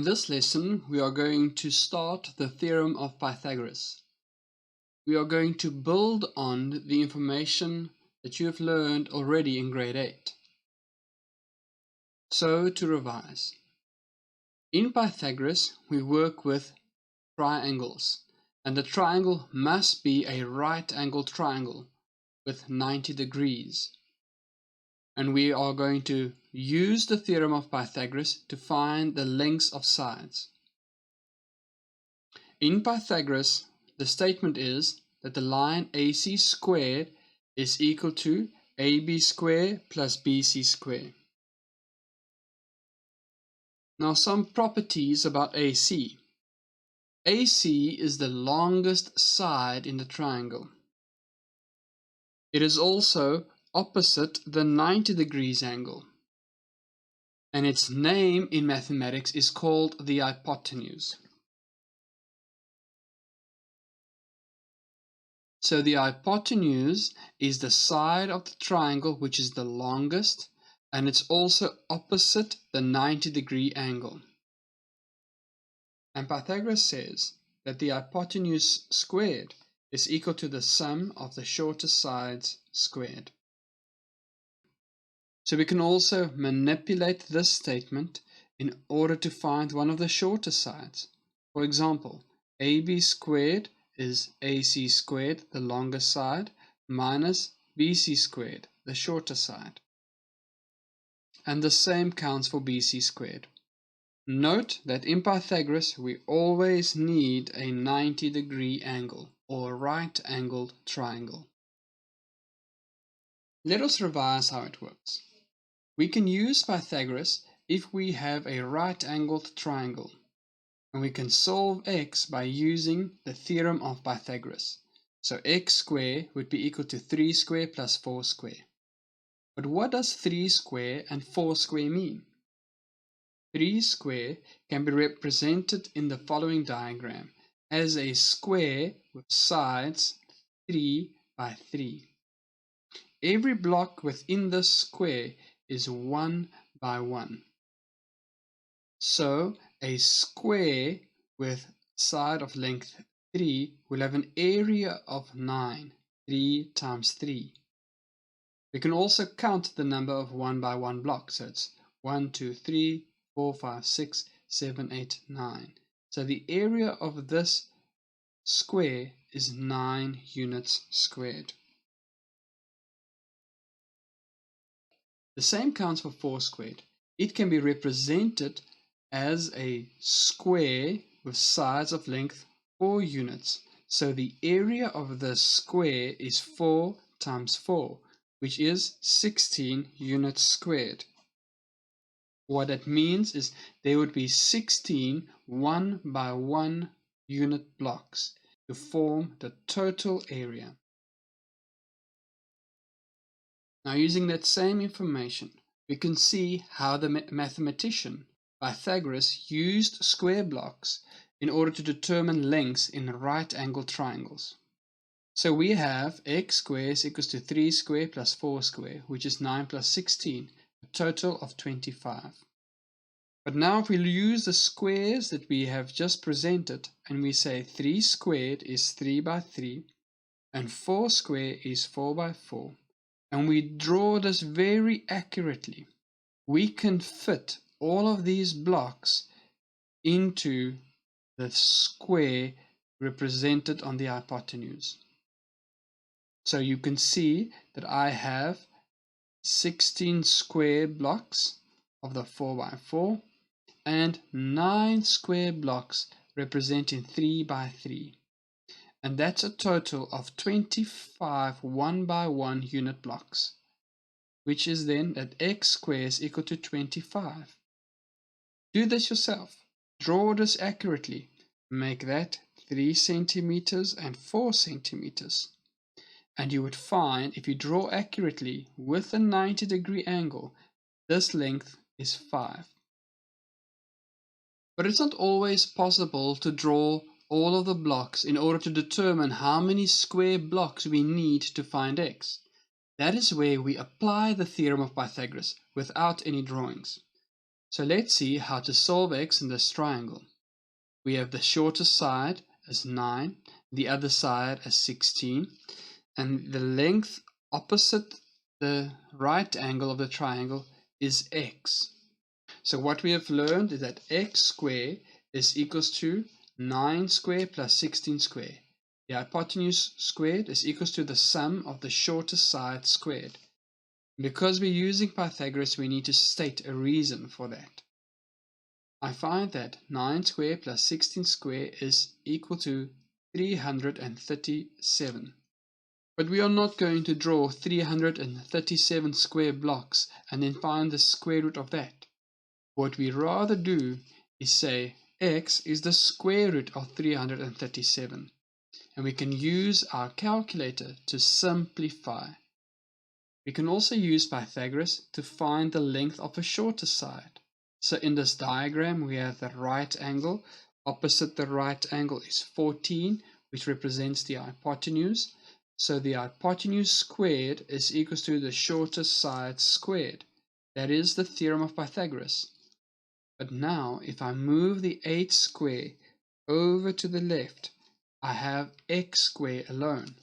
In this lesson, we are going to start the Theorem of Pythagoras. We are going to build on the information that you have learned already in grade 8. So, to revise. In Pythagoras, we work with triangles, and the triangle must be a right-angled triangle with 90 degrees. And we are going to use the theorem of Pythagoras to find the lengths of sides. In Pythagoras, the statement is that the line AC squared is equal to AB squared plus BC squared. Now some properties about AC. AC is the longest side in the triangle. It is also opposite the 90 degrees angle, and its name in mathematics is called the hypotenuse. So the hypotenuse is the side of the triangle which is the longest, and it's also opposite the 90-degree angle. And Pythagoras says that the hypotenuse squared is equal to the sum of the shortest sides squared. So we can also manipulate this statement in order to find one of the shortest sides. For example, AB squared is AC squared, the longest side, minus BC squared, the shorter side. And the same counts for BC squared. Note that in Pythagoras we always need a 90-degree angle, or a right-angled triangle. Let us revise how it works. We can use Pythagoras if we have a right-angled triangle, and we can solve x by using the theorem of Pythagoras. So x squared would be equal to 3 squared plus 4 squared. But what does 3 squared and 4 squared mean? 3 squared can be represented in the following diagram as a square with sides 3 by 3. Every block within this square is 1 by 1. So a square with side of length 3 will have an area of 9, 3 times 3. We can also count the number of 1 by 1 blocks, so it's 1, 2, 3, 4, 5, 6, 7, 8, 9. So the area of this square is 9 units squared. The same counts for 4 squared. It can be represented as a square with sides of length 4 units. So the area of the square is 4 times 4, which is 16 units squared. What that means is there would be 16 1 by 1 unit blocks to form the total area. Now, using that same information, we can see how the mathematician Pythagoras used square blocks in order to determine lengths in right-angled triangles. So we have x squared is equals to 3 squared plus 4 squared, which is 9 plus 16, a total of 25. But now if we use the squares that we have just presented, and we say 3 squared is 3 by 3, and 4 squared is 4 by 4, and we draw this very accurately, we can fit all of these blocks into the square represented on the hypotenuse. So you can see that I have 16 square blocks of the 4 by 4 and 9 square blocks representing 3 by 3. And that's a total of 25 1 by 1 unit blocks, which is then that x squared is equal to 25. Do this yourself. Draw this accurately. Make that 3 centimeters and 4 centimeters. And you would find, if you draw accurately with a 90-degree angle, this length is 5. But it's not always possible to draw all of the blocks in order to determine how many square blocks we need to find x. That is where we apply the theorem of Pythagoras without any drawings. So let's see how to solve x in this triangle. We have the shortest side as 9, the other side as 16, and the length opposite the right angle of the triangle is x. So what we have learned is that x squared is equals to 9 squared plus 16 squared. The hypotenuse squared is equals to the sum of the shortest side squared. Because we're using Pythagoras, we need to state a reason for that. I find that 9 squared plus 16 squared is equal to 337. But we are not going to draw 337 square blocks and then find the square root of that. What we rather do is say x is the square root of 337. And we can use our calculator to simplify. We can also use Pythagoras to find the length of a shorter side. So in this diagram we have the right angle. Opposite the right angle is 14, which represents the hypotenuse. So the hypotenuse squared is equals to the shortest side squared. That is the theorem of Pythagoras. But now if I move the 8 square over to the left, I have x square alone.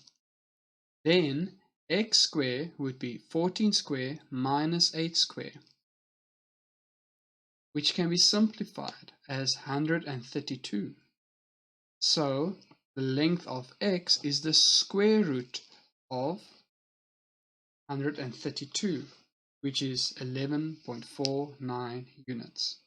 Then x square would be 14 square minus 8 square, which can be simplified as 132. So the length of x is the square root of 132, which is 11.49 units.